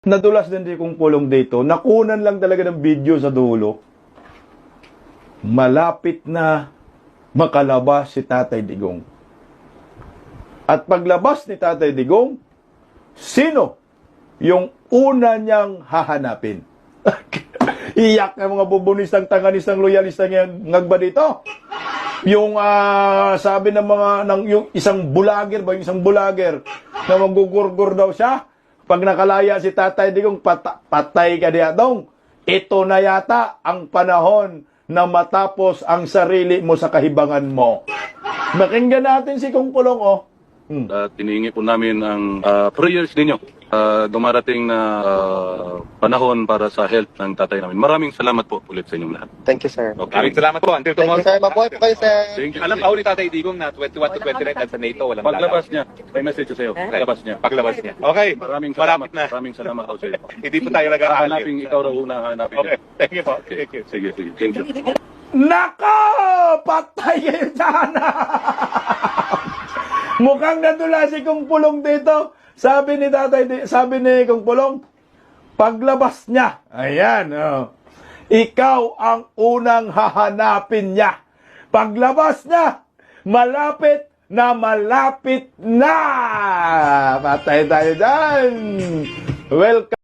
Nadulas din si Kung Pulong dito. Nakunan lang talaga ng video sa dulo. Malapit na makalabas si Tatay Digong. At paglabas ni Tatay Digong, sino yung una niyang hahanapin? Iyak ang mga bubunistang, tanganistang, loyalistang yan ngagba dito. Yung sabi ng mga yung isang bulager ba, yung isang bulager na magugurgur daw siya. Pag nakalaya si Tatay Digong, patay ka diya dong. Ito na yata ang panahon na matapos ang sarili mo sa kahibangan mo. Makinggan natin si Kung Pulong, oh. Tinihingi po namin ang prayers ninyo. Dumarating na panahon para sa health ng tatay namin. Maraming salamat po ulit sa inyong lahat. Thank you, sir. Okay. Maraming salamat po. Until Thank tomorrow. you, sir. Mabuhay po kayo, sir. Thank you. Alam pa ni Tatay Digong na 21 to 29 at sa NATO walang Paglabas niya, may message ko sa iyo. Paglabas niya. Paglabas niya. Okay. Maraming salamat. Malapit na. Maraming salamat ako sa iyo. Hindi po tayo Hahanapin, ikaw raw una hahanapin. Okay. Thank you po. Thank you. Sige, sige. Thank you. Nako! Patay kayo sana! Mukhang nadula si Kung Pulong dito. Sabi ni Kung Pulong, paglabas niya, ayan, oh, ikaw ang unang hahanapin niya. Paglabas niya, malapit na. Patay tayo dyan. Welcome.